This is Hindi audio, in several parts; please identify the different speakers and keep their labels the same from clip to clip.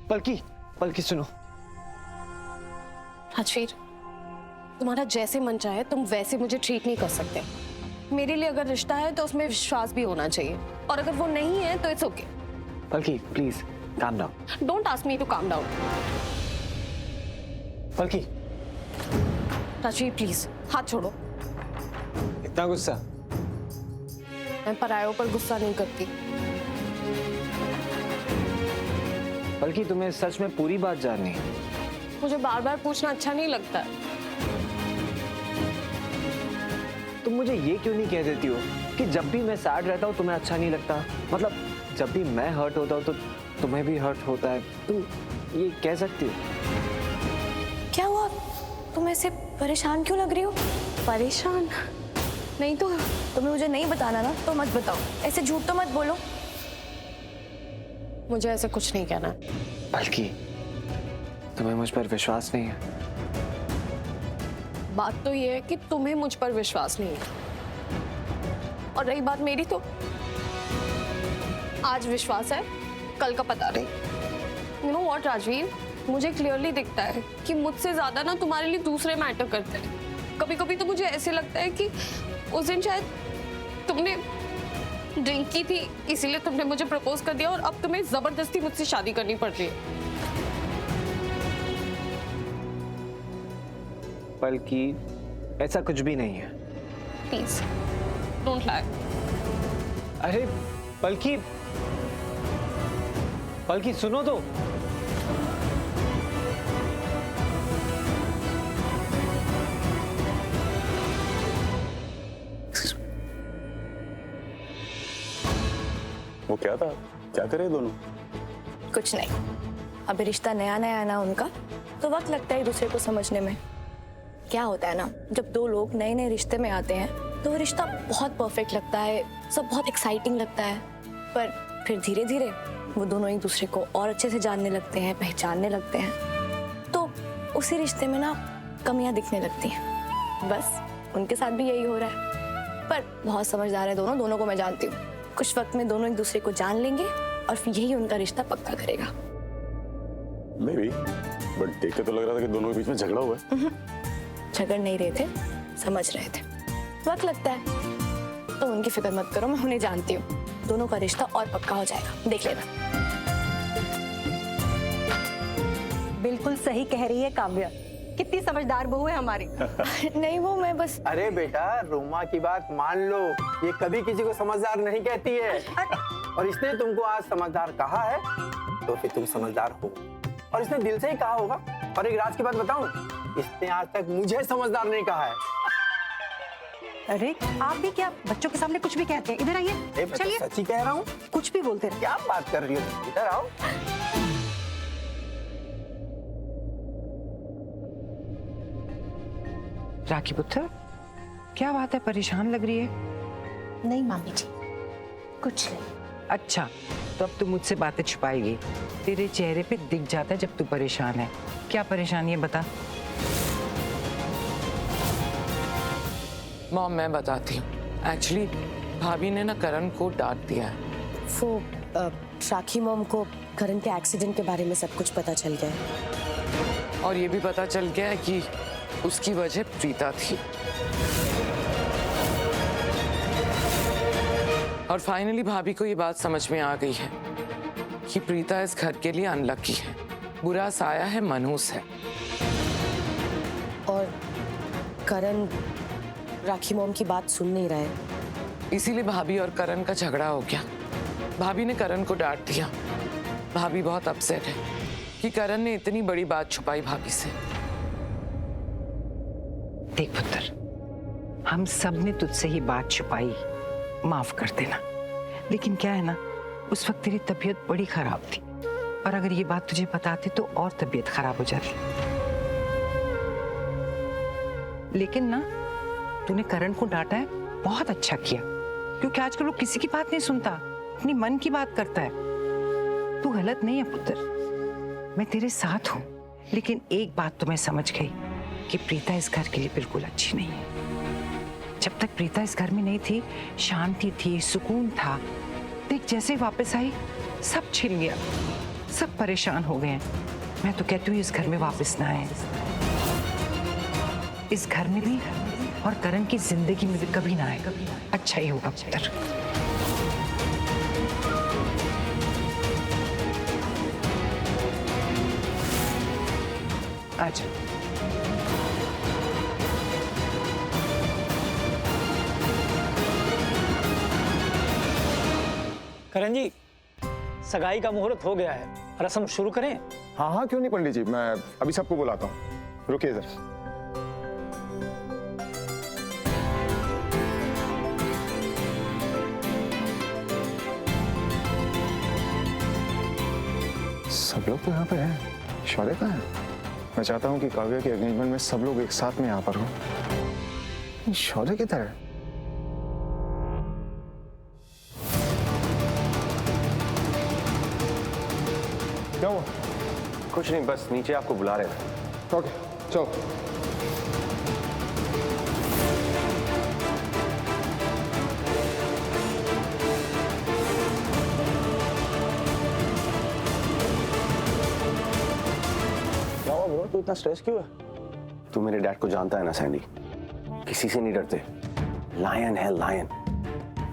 Speaker 1: पलकी, पलकी सुनो।
Speaker 2: राजवीर, तुम्हारा जैसे मन चाहे तुम वैसे मुझे ट्रीट नहीं कर सकते। मेरे लिए अगर रिश्ता है तो उसमें विश्वास भी होना चाहिए, और अगर वो नहीं है तो it's okay.
Speaker 1: Palki please calm down.
Speaker 2: Don't ask me to calm down.
Speaker 1: Palki,
Speaker 2: Rajveer please हाथ छोड़ो।
Speaker 1: इतना गुस्सा?
Speaker 2: मैं परायों पर गुस्सा नहीं करती।
Speaker 1: पलकी, तुम्हें सच में पूरी बात जाननी है?
Speaker 2: मुझे बार बार पूछना अच्छा नहीं लगता।
Speaker 1: तुम मुझे ये क्यों नहीं कह देती हो कि जब भी मैं सैड रहता हूँ तुम्हें अच्छा नहीं लगता? मतलब जब भी मैं हर्ट होता हूँ तो तुम्हें भी हर्ट होता है। तुम ये कह सकती हो?
Speaker 2: क्या हुआ? तुम ऐसे परेशान क्यों लग रही हो? परेशान नहीं तो तुम्हें मुझे नहीं बताना ना तो मत बताओ। ऐसे झूठ तो मत बोलो। मुझे ऐसे कुछ नहीं कहना।
Speaker 1: बल्कि तुम्हें मुझ पर विश्वास नहीं है?
Speaker 2: बात तो ये है कि तुम्हें मुझ पर विश्वास नहीं है, और रही बात मेरी तो आज विश्वास है, कल का पता नहीं। यू नो व्हाट राजवीर, मुझे क्लियरली दिखता है कि मुझसे ज्यादा ना तुम्हारे लिए दूसरे मैटर करते हैं। कभी कभी तो मुझे ऐसे लगता है कि उस दिन शायद तुमने ड्रिंक की थी, इसीलिए तुमने मुझे प्रपोज कर दिया और अब तुम्हें जबरदस्ती मुझसे शादी करनी पड़ रही है।
Speaker 1: बल्कि ऐसा कुछ भी नहीं है।
Speaker 2: Please don't lie.
Speaker 1: अरे बल्कि बल्कि सुनो तो।
Speaker 3: वो क्या था? क्या करे दोनों?
Speaker 4: कुछ नहीं, अभी रिश्ता नया नया है ना उनका, तो वक्त लगता है एक दूसरे को समझने में। क्या होता है ना, जब दो लोग नए नए रिश्ते में आते हैं तो वो रिश्ता बहुत परफेक्ट लगता है, सब बहुत एक्साइटिंग लगता है, पर फिर धीरे धीरे वो दोनों एक दूसरे को और अच्छे से जानने लगते हैं, पहचानने लगते हैं, तो उसी रिश्ते में ना कमियां दिखने लगती हैं। बस उनके साथ भी यही हो रहा है, पर बहुत समझदार है दोनों, दोनों को मैं जानती हूँ। कुछ वक्त में दोनों एक दूसरे को जान लेंगे और फिर यही उनका रिश्ता पक्का करेगा।
Speaker 3: मे बी, बट देख के तो लग रहा था कि दोनों के बीच में झगड़ा हुआ है।
Speaker 4: झगड़ नहीं रहे थे, समझ रहे थे। वक्त लगता है, तो उनकी फिक्र मत करो, मैं उन्हें जानती हूँ। दोनों का रिश्ता और पक्का हो जाएगा, देख लेना।
Speaker 5: बिल्कुल सही कह रही है काव्या, कितनी समझदार बहू है हमारी।
Speaker 4: नहीं वो मैं बस।
Speaker 6: अरे बेटा, रोमा की बात मान लो, ये कभी किसी को समझदार नहीं कहती है, और इसने तुमको आज समझदार कहा है तो फिर तुम समझदार हो, और इसने दिल से ही कहा होगा। और एक राज की बात बताऊं, इसने आज तक मुझे समझदार नहीं कहा है।
Speaker 5: अरे आप भी क्या बच्चों के सामने कुछ भी कहते हैं? इधर आइए, चलिए।
Speaker 6: सच्ची कह रहा हूँ,
Speaker 5: कुछ भी बोलते रहे।
Speaker 6: क्या बात कर रही हो? इधर आओ।
Speaker 7: राखी पुत्र, क्या बात है, परेशान लग रही है?
Speaker 8: नहीं मामी जी, कुछ नहीं।
Speaker 7: अच्छा, तो अब तू मुझसे बातें छुपाएगी? तेरे चेहरे पे दिख जाता है जब तू परेशान है। क्या परेशानी है बता।
Speaker 9: मॉम मैं बताती हूँ। एक्चुअली भाभी ने ना करण को डांट दिया है।
Speaker 8: वो राखी मॉम को करण के एक्सीडेंट के बारे में सब कुछ पता चल गया है,
Speaker 9: और ये भी पता चल गया है कि उसकी वजह प्रीता थी। और फाइनली भाभी को ये बात समझ में आ गई है कि प्रीता इस घर के लिए अनलकी है, बुरा साया है, मनहूस है।
Speaker 8: और करण राखी मॉम की बात सुन नहीं रहा है।
Speaker 9: इसीलिए भाभी और करण का झगड़ा हो गया। भाभी ने करण को डांट दिया। भाभी बहुत अपसेट है कि करण ने इतनी बड़ी बात छुपाई भाभी से।
Speaker 7: देख पुत्र, हम सब ने तुझसे ही बात छुपाई, माफ कर देना। लेकिन क्या है ना, उस वक्त तेरी तबीयत बड़ी खराब थी, और अगर ये बात तुझे बताते तो और तबीयत खराब हो जाती। लेकिन ना, तूने करण को डांटा है, बहुत अच्छा किया, क्योंकि आजकल वो किसी की बात नहीं सुनता, अपनी मन की बात करता है। तू गलत नहीं है पुत्र, मैं तेरे साथ हूँ। लेकिन एक बात तो मैं समझ गई कि प्रीता इस घर के लिए बिल्कुल अच्छी नहीं है। जब तक प्रीता इस घर में नहीं थी, शांति थी, सुकून था। देख जैसे वापस आई, सब छिन गया, सब परेशान हो गए हैं। मैं तो कहती हूँ इस घर में वापस ना आए, इस घर में भी और करण की जिंदगी में भी कभी ना आए। अच्छा ही होगा पुत्र। आजा।
Speaker 10: करण जी, सगाई का मुहूर्त हो गया है, रस्म शुरू करें?
Speaker 11: हाँ हाँ, क्यों नहीं पंडित जी, मैं अभी सबको बुलाता हूँ। रुकिए इधर। सब लोग तो यहाँ पे हैं, शौर्य कहाँ है? मैं चाहता हूँ कि काव्या के एंगेजमेंट में सब लोग एक साथ में यहाँ पर हो। शौर्य किधर है? क्या हुआ?
Speaker 1: कुछ नहीं, बस नीचे आपको बुला रहे थे।
Speaker 11: ओके, चलो।
Speaker 3: क्या हुआ ब्रो, तू इतना स्ट्रेस क्यों है?
Speaker 1: तू मेरे डैड को जानता है ना सैंडी, किसी से नहीं डरते, लायन है लायन।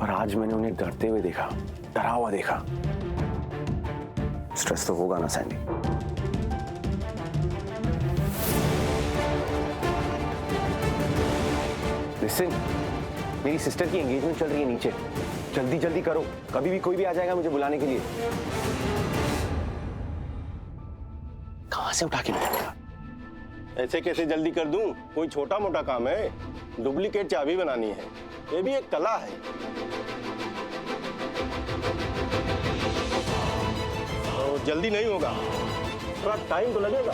Speaker 1: पर आज मैंने उन्हें डरते हुए देखा, डरा हुआ देखा। स्ट्रेस तो होगा ना सैंडी। लिसन, मेरी सिस्टर की एंगेजमेंट चल रही है नीचे, जल्दी जल्दी करो, कभी भी कोई भी आ जाएगा मुझे बुलाने के लिए। कहां से उठा के लाऊंगा?
Speaker 12: ऐसे कैसे जल्दी कर दूं? कोई छोटा मोटा काम है? डुप्लीकेट चाबी बनानी है, ये भी एक कला है। तो जल्दी नहीं होगा, थोड़ा टाइम तो लगेगा।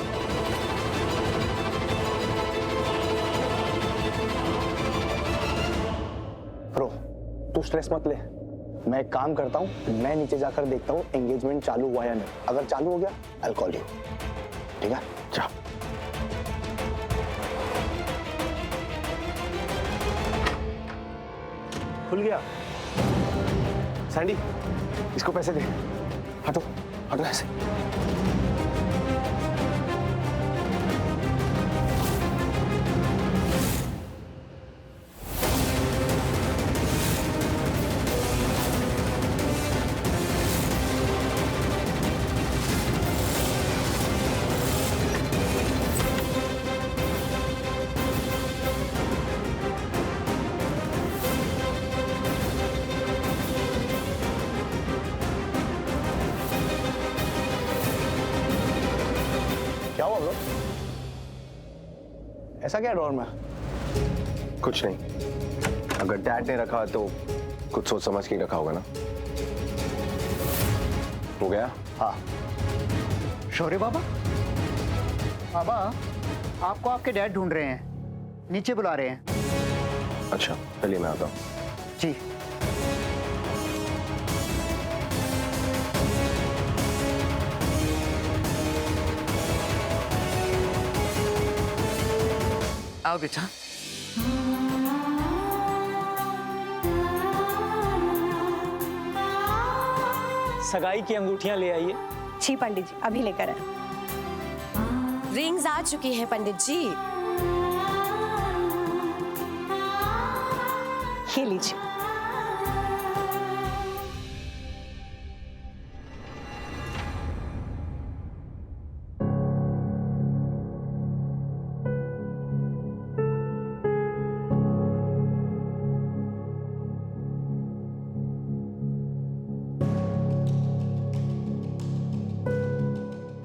Speaker 6: ब्रो, तू स्ट्रेस मत ले, मैं एक काम करता हूँ, मैं नीचे जाकर देखता हूँ एंगेजमेंट चालू हुआ या नहीं। अगर चालू हो गया आई विल कॉल यू, ठीक है?
Speaker 1: जाओ। खुल गया। सैंडी, इसको पैसे दे। हटो हटो ऐसे।
Speaker 6: क्या हुआ ब्रो? ऐसा क्या ड्रॉर में?
Speaker 1: कुछ नहीं, अगर डैड ने रखा तो कुछ सोच समझ के ही रखा होगा ना। हो गया?
Speaker 6: हाँ।
Speaker 10: शौर्य बाबा, बाबा आपको आपके डैड ढूंढ रहे हैं, नीचे बुला रहे हैं।
Speaker 1: अच्छा, चलिए मैं आता हूँ।
Speaker 10: जी।
Speaker 9: आओ बेटा।
Speaker 10: सगाई की अंगूठियां ले आइए।
Speaker 5: जी पंडित जी, अभी लेकर आए।
Speaker 8: रिंग्स आ चुकी है पंडित जी।
Speaker 5: ये लीजिए।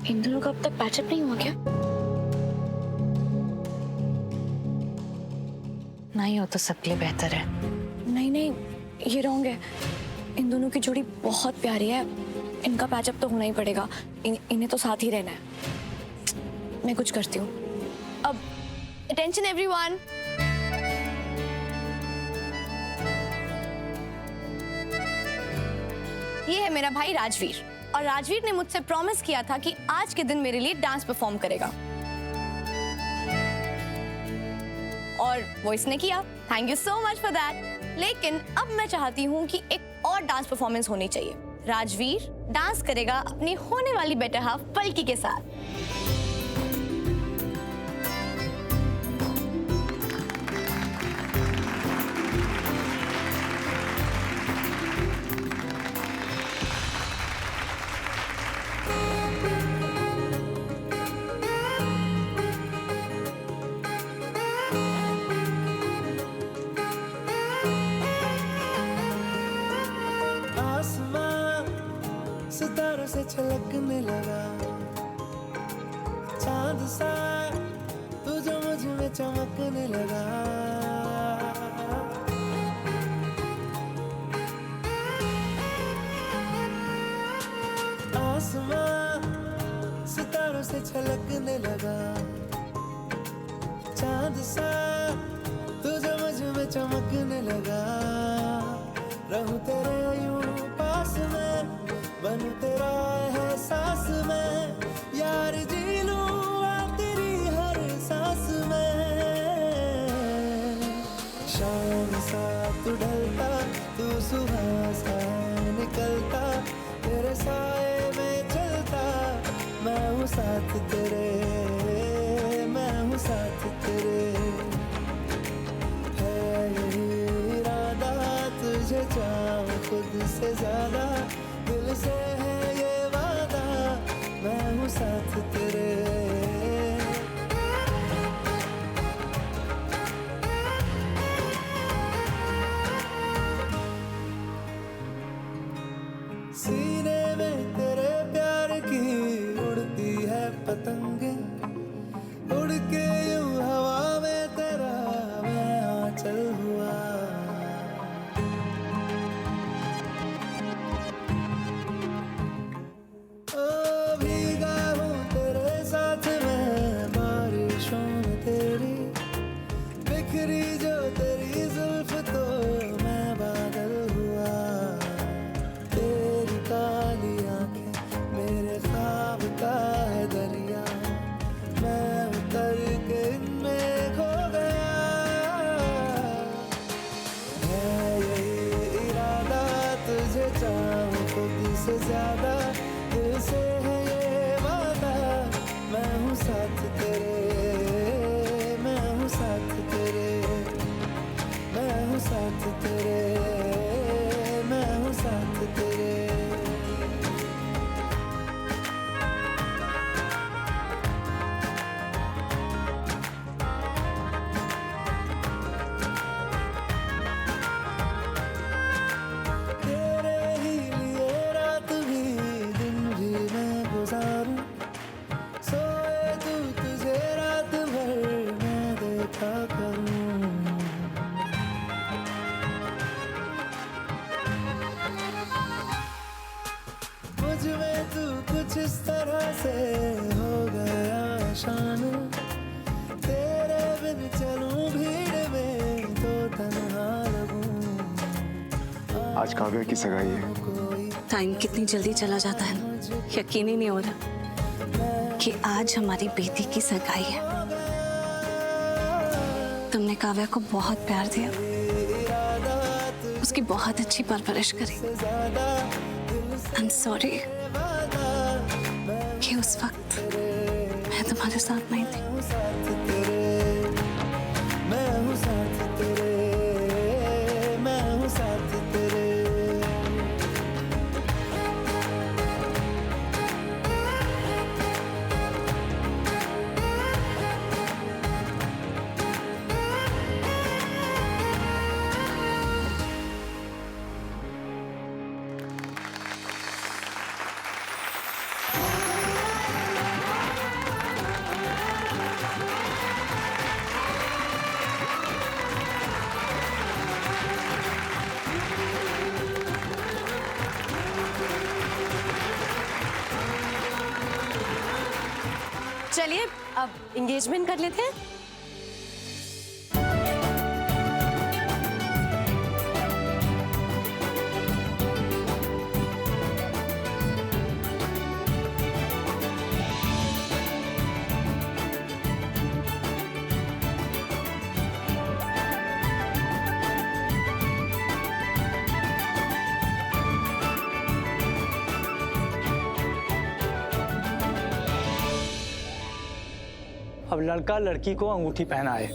Speaker 4: इन दोनों का अब तक पैचअप नहीं हुआ क्या? नहीं हो तो सबके लिए बेहतर है। नहीं नहीं, ये रॉन्ग है। इन दोनों की जोड़ी बहुत प्यारी है, इनका पैचअप तो होना ही पड़ेगा। इन्हें तो साथ ही रहना है। मैं कुछ करती हूँ। अब अटेंशन एवरीवन, ये है मेरा भाई राजवीर, और राजवीर ने मुझसे प्रॉमिस किया था कि आज के दिन मेरे लिए डांस परफॉर्म करेगा, और वो इसने किया। Thank you so much for that. लेकिन अब मैं चाहती हूँ कि एक और डांस परफॉर्मेंस होनी चाहिए, राजवीर डांस करेगा अपनी होने वाली बेटर हाफ पलकी के साथ।
Speaker 13: सितारों से छलकने लगा, चांद सा तू जो मुझ में चमकने लगा। आसमां सितारों से छलकने लगा, चांद सा तू जो मुझ में चमकने लगा। रहूं तेरे यूं पास में, बनूं तेरा एहसास में, यार जी लूं तेरी हर सांस में। शाम सा तू ढलता, तू सुबह सा निकलता, तेरे साए में चलता, मैं हूँ साथ तेरे, मैं हूँ साथ तेरे। है यही इरादा तुझे चाहूं खुद से ज्यादा, दिल से है ये वादा, मैं हूँ साथ तेरे। सीने में तेरे प्यार की उड़ती है पतंगे, उड़ के यूं हवा में तेरा मैं आंचल हुआ। भीगा हूँ तेरे साथ में बारिशों में तेरी, बिखरी जो तेरी जुल्फ तो मैं बादल हुआ। तेरी काली आंखें मेरे ख्वाब का है दरिया, मैं उतर के इनमें खो गया। है यही इरादा तुझे चाहूं खुद से ज्यादा, दिल से है ये वादा, मैं हूँ साथ तेरे, मैं हूँ साथ तेरे, मैं हूँ साथ तेरे, मैं हूँ साथ तेरे। तेरे ही लिए रात भी दिन भी मैं गुजारूं, सोए तू तुझे रात भर मैं देखा करूं। मुझ में तू कुछ इस तरह से हो गया शामिल, तेरे बिन चलूं भीड़ में तो तन्हा लगूं।
Speaker 11: आज काव्या की सगाई है।
Speaker 8: टाइम कितनी जल्दी चला जाता है ना, यकीन ही नहीं हो रहा कि आज हमारी बेटी की सगाई है। तुमने काव्या को बहुत प्यार दिया, उसकी बहुत अच्छी परवरिश करी। आई एम सॉरी कि उस वक्त मैं तुम्हारे साथ नहीं थी।
Speaker 13: मैं हूँ साथ तेरे, मैं हूँ साथ तेरे।
Speaker 8: चलिए अब एंगेजमेंट कर लेते हैं।
Speaker 14: अब लड़का लड़की को अंगूठी पहनाए।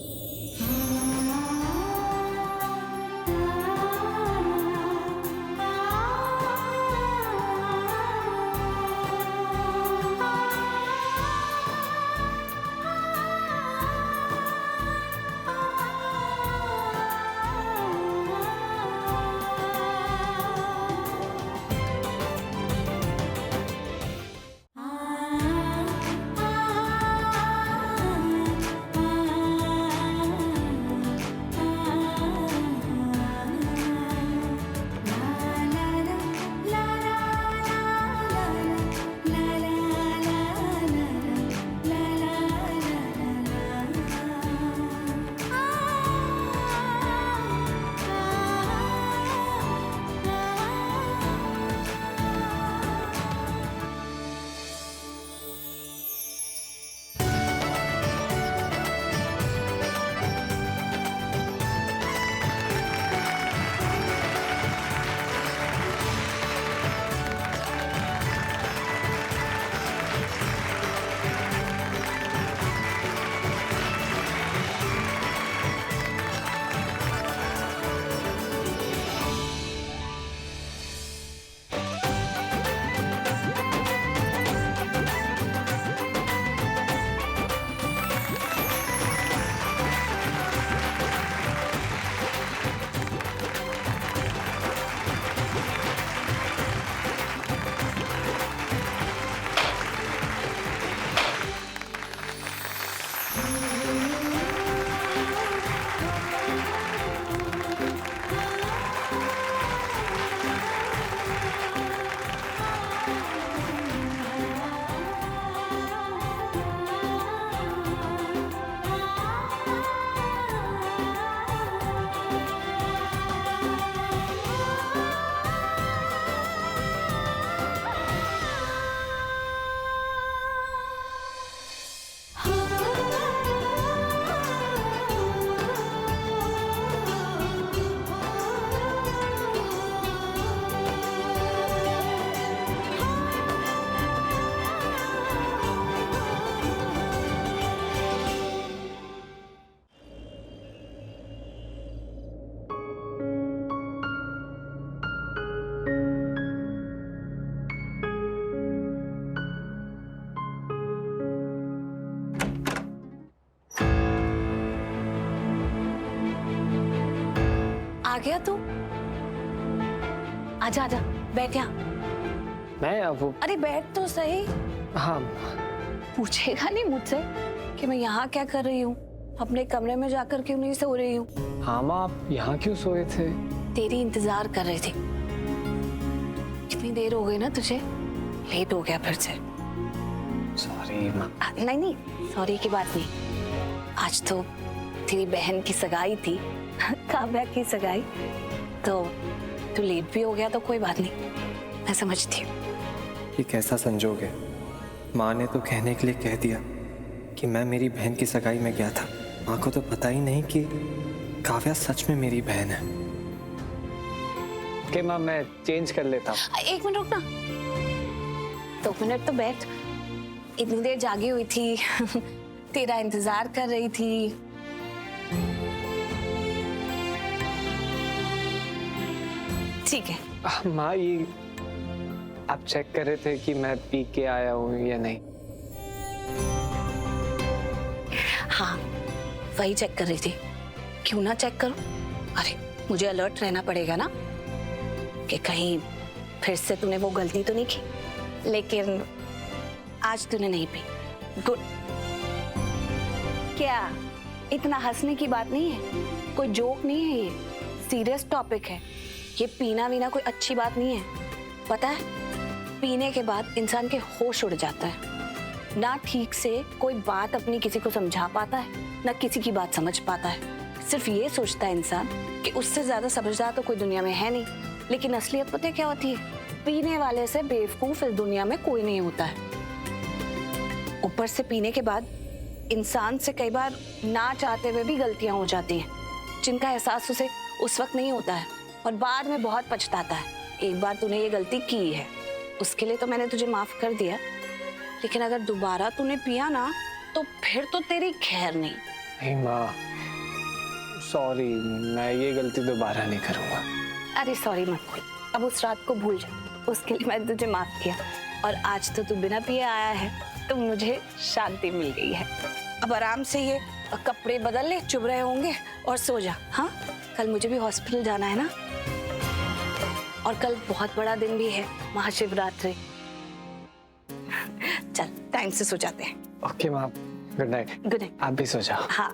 Speaker 4: आ गया तू? आजा आजा, बैठ यहाँ।
Speaker 1: मैं अब वो
Speaker 4: अरे बैठ तो सही।
Speaker 1: हाँ।
Speaker 4: पूछेगा नहीं मुझसे कि मैं यहाँ क्या कर रही हूँ, अपने कमरे में जाकर क्यों नहीं सो रही हूँ?
Speaker 1: हाँ माँ, आप यहाँ क्यों सोए थे?
Speaker 4: तेरी इंतजार कर रही थी। कितनी देर हो गई ना तुझे, लेट हो गया फिर से।
Speaker 1: सॉरी माँ।
Speaker 4: नहीं नहीं, सॉरी की बात नहीं। आज तो तेरी बहन की सगाई थी, काव्या की सगाई, तो तू लेट भी हो गया तो कोई बात नहीं, मैं समझती हूँ।
Speaker 1: ये कैसा संजोग है, माँ ने तो कहने के लिए कह दिया कि मैं मेरी बहन की सगाई में गया था। माँ को तो पता ही नहीं कि काव्या सच में मेरी बहन है। कि माँ मैं चेंज कर लेता हूँ।
Speaker 4: एक मिनट रुक ना, 2 मिनट तो बैठ। इतनी देर जागी हुई थी, तेरा इंतजार कर रही थी। ठीक है।
Speaker 1: माँ ये आप चेक कर रहे थे कि मैं पी के आया हूँ या नहीं?
Speaker 4: हाँ, वही चेक कर रही थी। क्यों ना चेक करूं? अरे मुझे अलर्ट रहना पड़ेगा ना कि कहीं फिर से तूने वो गलती तो नहीं की। लेकिन आज तूने नहीं पी, गुड। क्या इतना हंसने की बात नहीं है, कोई जोक नहीं है, ये सीरियस टॉपिक है। ये पीना वीना कोई अच्छी बात नहीं है, पता है? पीने के बाद इंसान के होश उड़ जाता है, ना ठीक से कोई बात अपनी किसी को समझा पाता है, ना किसी की बात समझ पाता है। सिर्फ ये सोचता है इंसान कि उससे ज्यादा समझदार तो कोई दुनिया में है नहीं। लेकिन असलियत पता है क्या होती है? पीने वाले से बेवकूफ इस दुनिया में कोई नहीं होता है। ऊपर से पीने के बाद इंसान से कई बार ना चाहते हुए भी गलतियां हो जाती हैं, जिनका एहसास उसे उस वक्त नहीं होता है और बाद में बहुत पछताता है। एक बार तूने ये गलती की है, उसके लिए तो मैंने तुझे माफ कर दिया, लेकिन अगर दोबारा तूने पिया ना
Speaker 5: तो फिर तो तेरी खैर नहीं।
Speaker 1: नहीं माँ, सॉरी, मैं ये गलती दोबारा नहीं करूँगा।
Speaker 5: अरे सॉरी मत बोल, अब उस रात को भूल जा, उसके लिए मैंने तुझे माफ किया। और आज तो तू बिना पिए आया है तो मुझे शांति मिल गई है। अब आराम से ये कपड़े बदल ले, चुभ रहे होंगे, और सो जा। हाँ, कल मुझे भी हॉस्पिटल जाना है ना, और कल बहुत बड़ा दिन भी है, महाशिवरात्रि। चल टाइम से सो जाते हैं।
Speaker 1: ओके माँ, गुड नाइट।
Speaker 5: Good night.
Speaker 1: आप भी सो जाओ।
Speaker 5: हाँ।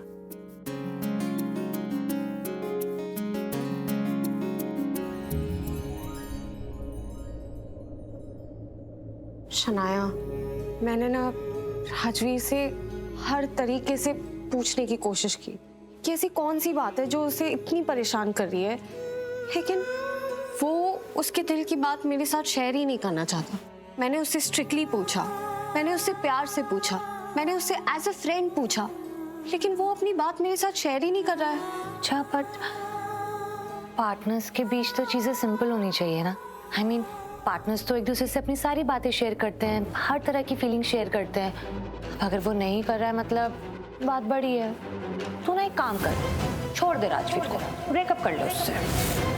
Speaker 2: शनाया, मैंने ना राजवीर से हर तरीके से पूछने की कोशिश की कि ऐसी कौन सी बात है जो उसे इतनी परेशान कर रही है, लेकिन वो उसके दिल की बात मेरे साथ शेयर ही नहीं करना चाहता। मैंने उससे स्ट्रिक्टली पूछा, मैंने उससे प्यार से पूछा, मैंने उससे एज अ फ्रेंड पूछा, लेकिन वो अपनी बात मेरे साथ शेयर ही नहीं कर रहा है।
Speaker 15: अच्छा, बट पार्टनर्स के बीच तो चीजें सिंपल होनी चाहिए ना। आई मीन, पार्टनर्स तो एक दूसरे से अपनी सारी बातें शेयर करते हैं, हर तरह की फीलिंग शेयर करते हैं। अगर वो नहीं कर रहा है मतलब बात बड़ी है। तू ना एक काम कर, छोड़ दे राजवीर को, ब्रेकअप कर ले उससे।